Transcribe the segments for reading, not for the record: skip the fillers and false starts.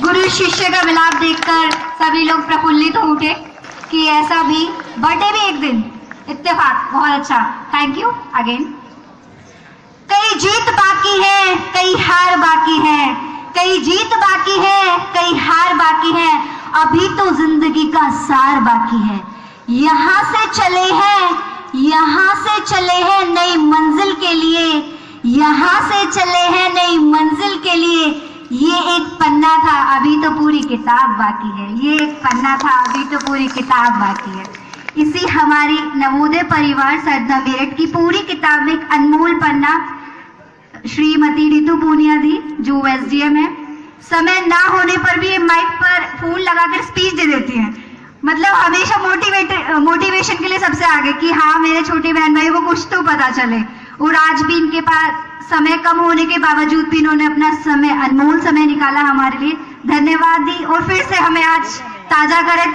गुरु शिष्य का मिलाप देखकर सभी लोग प्रफुल्लित हो उठे कि ऐसा भी बर्थडे भी एक दिन, इत्तेफाक, बहुत अच्छा, थैंक यू अगेन। कई जीत बाकी है, कई हार बाकी है, कई जीत बाकी है, कई हार बाकी है, अभी तो जिंदगी का सार बाकी है। यहाँ से चले हैं, यहाँ से चले हैं नई मंजिल के लिए, यहाँ से चले हैं नई मंजिल के लिए। ये एक पन्ना था, अभी तो पूरी किताब बाकी है, ये एक पन्ना था, अभी तो पूरी किताब बाकी है। इसी हमारी नवोदय परिवार सरदा मेरठ की पूरी किताब में एक अनमोल पन्ना श्रीमती रितु पूनिया दी, जो एसडीएम है। समय ना होने पर भी ये माइक पर फूल लगाकर स्पीच दे देती हैं, मतलब हमेशा मोटिवेशन के लिए सबसे आगे कि हाँ मेरे छोटे बहन भाई को कुछ तो पता चले। और आज भी इनके पास समय कम होने के बावजूद भी इन्होंने अपना समय, अनमोल समय निकाला हमारे लिए, धन्यवाद दी। और फिर से हमें आज ताजा करे,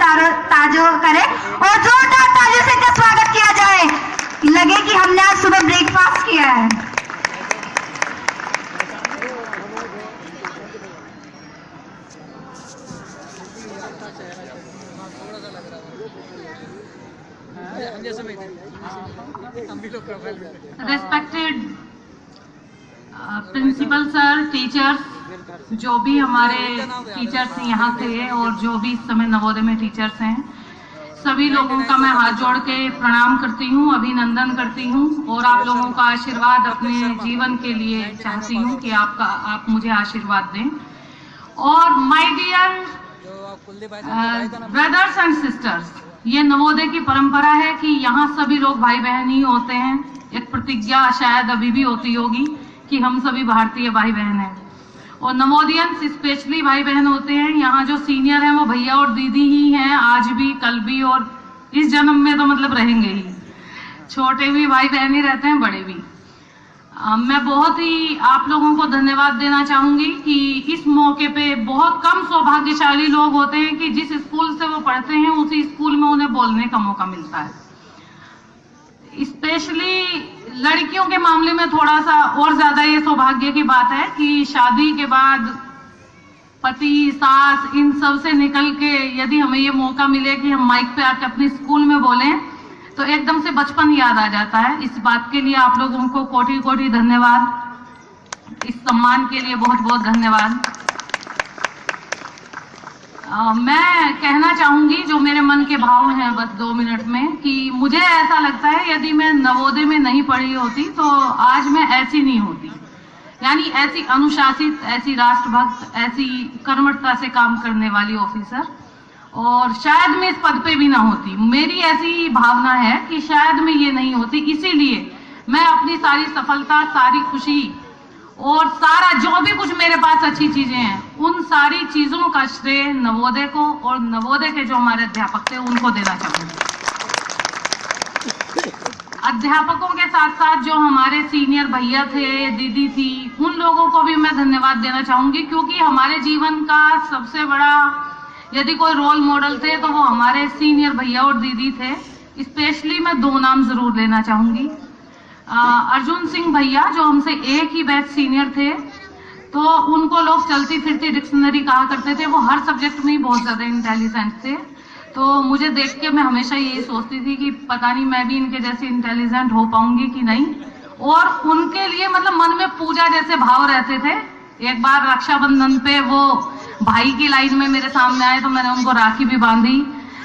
ताजो करे और जोरदार तालियों से इनका स्वागत किया जाए, लगे कि हमने आज सुबह ब्रेकफास्ट किया है। रेस्पेक्टेड प्रिंसिपल सर, टीचर्स, जो भी हमारे टीचर्स यहाँ थे और जो भी इस समय नवोदय में टीचर्स हैं, सभी लोगों का मैं हाथ जोड़ के प्रणाम करती हूँ, अभिनंदन करती हूँ और आप लोगों का आशीर्वाद अपने जीवन के लिए चाहती हूँ कि आप मुझे आशीर्वाद दें। और my dear brothers and sisters, ये नवोदय की परंपरा है कि यहाँ सभी लोग भाई बहन ही होते हैं। एक प्रतिज्ञा शायद अभी भी होती होगी कि हम सभी भारतीय भाई बहन हैं और नवोदयंस स्पेशली भाई बहन होते हैं। यहाँ जो सीनियर हैं वो भैया और दीदी ही हैं, आज भी, कल भी और इस जन्म में तो मतलब रहेंगे ही। छोटे भी भाई बहन ही रहते हैं, बड़े भी। मैं बहुत ही आप लोगों को धन्यवाद देना चाहूंगी कि इस मौके पे बहुत कम सौभाग्यशाली लोग होते हैं कि जिस स्कूल से वो पढ़ते हैं उसी स्कूल में उन्हें बोलने का मौका मिलता है। स्पेशली लड़कियों के मामले में थोड़ा सा और ज्यादा ये सौभाग्य की बात है कि शादी के बाद पति, सास, इन सब से निकल के यदि हमें ये मौका मिले कि हम माइक पे आके अपने स्कूल में बोलें तो एकदम से बचपन याद आ जाता है। इस बात के लिए आप लोगों को कोटि कोटि धन्यवाद, इस सम्मान के लिए बहुत बहुत धन्यवाद। मैं कहना चाहूंगी जो मेरे मन के भाव हैं बस 2 मिनट में, कि मुझे ऐसा लगता है यदि मैं नवोदय में नहीं पढ़ी होती तो आज मैं ऐसी नहीं होती, यानी ऐसी अनुशासित, ऐसी राष्ट्रभक्त, ऐसी कर्मठता से काम करने वाली ऑफिसर, और शायद मैं इस पद पे भी ना होती। मेरी ऐसी भावना है कि शायद मैं ये नहीं होती। इसीलिए मैं अपनी सारी सफलता, सारी खुशी और सारा जो भी कुछ मेरे पास अच्छी चीजें हैं, उन सारी चीजों का श्रेय नवोदय को और नवोदय के जो हमारे अध्यापक थे उनको देना चाहूंगी। अध्यापकों के साथ साथ जो हमारे सीनियर भैया थे, दीदी थी, उन लोगों को भी मैं धन्यवाद देना चाहूंगी, क्योंकि हमारे जीवन का सबसे बड़ा यदि कोई रोल मॉडल थे तो वो हमारे सीनियर भैया और दीदी थे। स्पेशली मैं 2 नाम जरूर लेना चाहूंगी। अर्जुन सिंह भैया जो हमसे एक ही बैच सीनियर थे, तो उनको लोग चलती फिरती डिक्शनरी कहा करते थे। वो हर सब्जेक्ट में ही बहुत ज्यादा इंटेलिजेंट थे, तो मुझे देख के मैं हमेशा यही सोचती थी कि पता नहीं मैं भी इनके जैसे इंटेलिजेंट हो पाऊंगी कि नहीं। और उनके लिए मतलब मन में पूजा जैसे भाव रहते थे। एक बार रक्षाबंधन पे वो भाई की लाइन में मेरे सामने आए तो मैंने उनको राखी भी बांधी।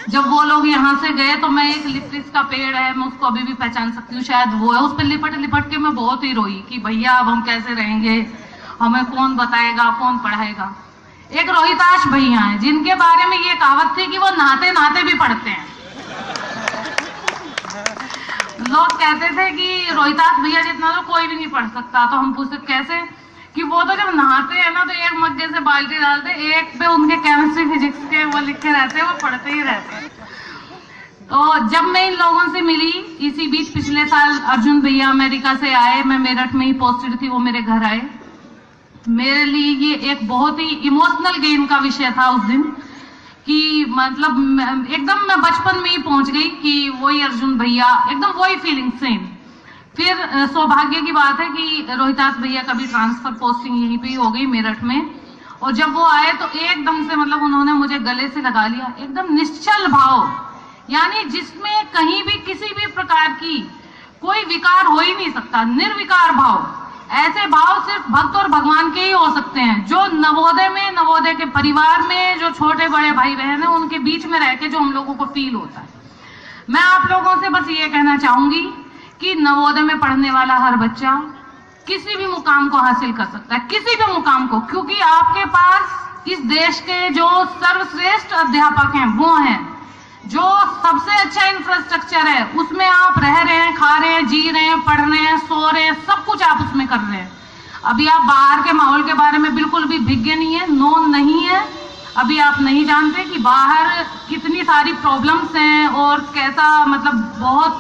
जब वो लोग यहाँ से गए तो मैं एक लिप्टिस का पेड़ है, मैं उसको अभी भी पहचान सकती हूँ, शायद वो है, उस पर लिपट लिपट के मैं बहुत ही रोई कि भैया अब हम कैसे रहेंगे, हमें कौन बताएगा, कौन पढ़ाएगा। एक रोहिताश भैया हैं जिनके बारे में ये कहावत थी कि वो नहाते नहाते भी पढ़ते हैं। लोग कहते थे कि रोहिताश भैया जितना तो कोई भी नहीं पढ़ सकता, तो हम पूछते कैसे, कि वो तो जब नहाते हैं ना तो एक मग्गे से बाल्टी डालते, एक पे उनके केमिस्ट्री फिजिक्स के वो लिखे रहते हैं, वो पढ़ते ही रहते हैं। तो जब मैं इन लोगों से मिली, इसी बीच पिछले साल अर्जुन भैया अमेरिका से आए, मैं मेरठ में ही पोस्टेड थी, वो मेरे घर आए। मेरे लिए ये एक बहुत ही इमोशनल गेम का विषय था उस दिन, कि मतलब एकदम मैं बचपन में ही पहुंच गई कि वही अर्जुन भैया, एकदम वही फीलिंग सेम। फिर सौभाग्य की बात है कि रोहितास भैया का भी ट्रांसफर पोस्टिंग यहीं पे ही हो गई मेरठ में, और जब वो आए तो एकदम से मतलब उन्होंने मुझे गले से लगा लिया, एकदम निश्चल भाव, यानी जिसमें कहीं भी किसी भी प्रकार की कोई विकार हो ही नहीं सकता, निर्विकार भाव। ऐसे भाव सिर्फ भक्त और भगवान के ही हो सकते हैं, जो नवोदय में, नवोदय के परिवार में जो छोटे बड़े भाई बहन है उनके बीच में रह के जो हम लोगों को फील होता है। मैं आप लोगों से बस ये कहना चाहूंगी कि नवोदय में पढ़ने वाला हर बच्चा किसी भी मुकाम को हासिल कर सकता है, किसी भी मुकाम को, क्योंकि आपके पास इस देश के जो सर्वश्रेष्ठ अध्यापक हैं वो हैं, जो सबसे अच्छा इंफ्रास्ट्रक्चर है, उसमें आप रह रहे हैं, खा रहे हैं, जी रहे हैं, पढ़ रहे हैं, सो रहे हैं, सब कुछ आप उसमें कर रहे हैं। अभी आप बाहर के माहौल के बारे में बिल्कुल भी विज्ञ नहीं है, नोन नहीं है, अभी आप नहीं जानते कि बाहर कितनी सारी प्रॉब्लम्स हैं और कैसा, मतलब बहुत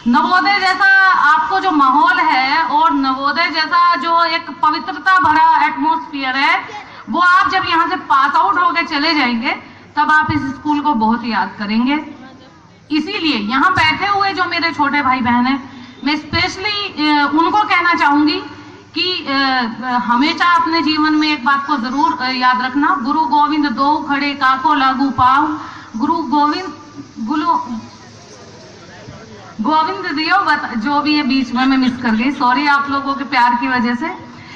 नवोदय जैसा आपको जो माहौल है और नवोदय जैसा जो एक पवित्रता भरा एटमॉस्फेयर है, वो आप जब यहाँ से पास आउट होकर चले जाएंगे तब आप इस स्कूल को बहुत याद करेंगे। इसीलिए यहाँ बैठे हुए जो मेरे छोटे भाई बहन हैं, मैं स्पेशली उनको कहना चाहूंगी कि हमेशा अपने जीवन में एक बात को जरूर याद रखना, गुरु गोविंद दो खड़े काको लागू पाओ, गुरु गोविंद दियो जो भी है, बीच में मैं मिस कर गई, सॉरी आप लोगों के प्यार की वजह से।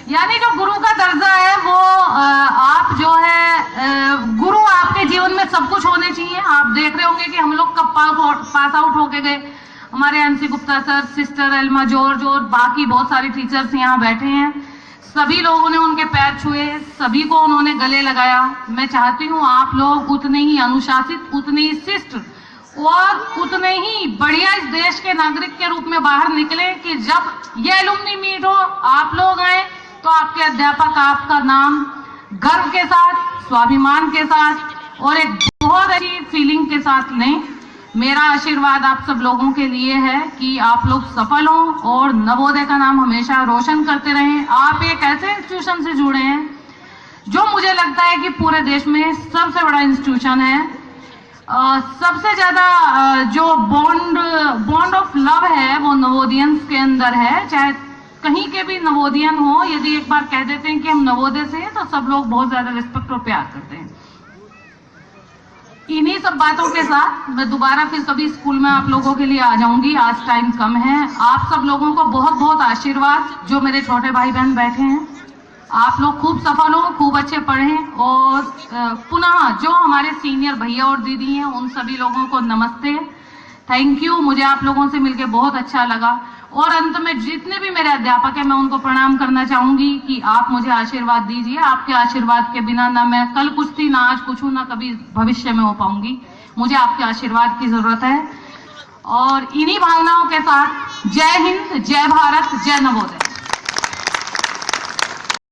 यानी जो गुरु का दर्जा है वो आप जो है गुरु आपके जीवन में सब कुछ होने चाहिए। आप देख रहे होंगे कि हम लोग कब पास आउट होके गए, हमारे NC Gupta sir, sister Elma George और बाकी बहुत सारे टीचर्स यहाँ बैठे हैं, सभी लोगों ने उनके पैर छुए, सभी को उन्होंने गले लगाया। मैं चाहती हूँ आप लोग उतने ही अनुशासित, उतने ही शिष्ट और उतने ही बढ़िया इस देश के नागरिक के रूप में बाहर निकले कि जब ये एलुमनी मीट हो, आप लोग आए तो आपके अध्यापक आपका नाम गर्व के साथ, स्वाभिमान के साथ और एक बहुत अच्छी फीलिंग के साथ लें। मेरा आशीर्वाद आप सब लोगों के लिए है कि आप लोग सफल हों और नवोदय का नाम हमेशा रोशन करते रहें। आप एक ऐसे इंस्टीट्यूशन से जुड़े हैं जो मुझे लगता है कि पूरे देश में सबसे बड़ा इंस्टीट्यूशन है। सबसे ज्यादा जो बॉन्ड ऑफ लव है वो नवोदयंस के अंदर है, चाहे कहीं के भी नवोदयन हो, यदि एक बार कह देते हैं कि हम नवोदय से हैं तो सब लोग बहुत ज्यादा रिस्पेक्ट और प्यार करते हैं। इन्हीं सब बातों के साथ मैं दोबारा फिर कभी स्कूल में आप लोगों के लिए आ जाऊंगी, आज टाइम कम है। आप सब लोगों को बहुत बहुत आशीर्वाद, जो मेरे छोटे भाई बहन बैठे हैं, आप लोग खूब सफल हो, खूब अच्छे पढ़ें और पुनः जो हमारे सीनियर भैया और दीदी हैं उन सभी लोगों को नमस्ते, थैंक यू। मुझे आप लोगों से मिलकर बहुत अच्छा लगा और अंत में जितने भी मेरे अध्यापक हैं मैं उनको प्रणाम करना चाहूंगी कि आप मुझे आशीर्वाद दीजिए। आपके आशीर्वाद के बिना ना मैं कल कुछ थी, ना आज कुछ हूं, ना कभी भविष्य में हो पाऊंगी। मुझे आपके आशीर्वाद की जरूरत है और इन्हीं भावनाओं के साथ जय हिंद, जय भारत, जय नवोदय।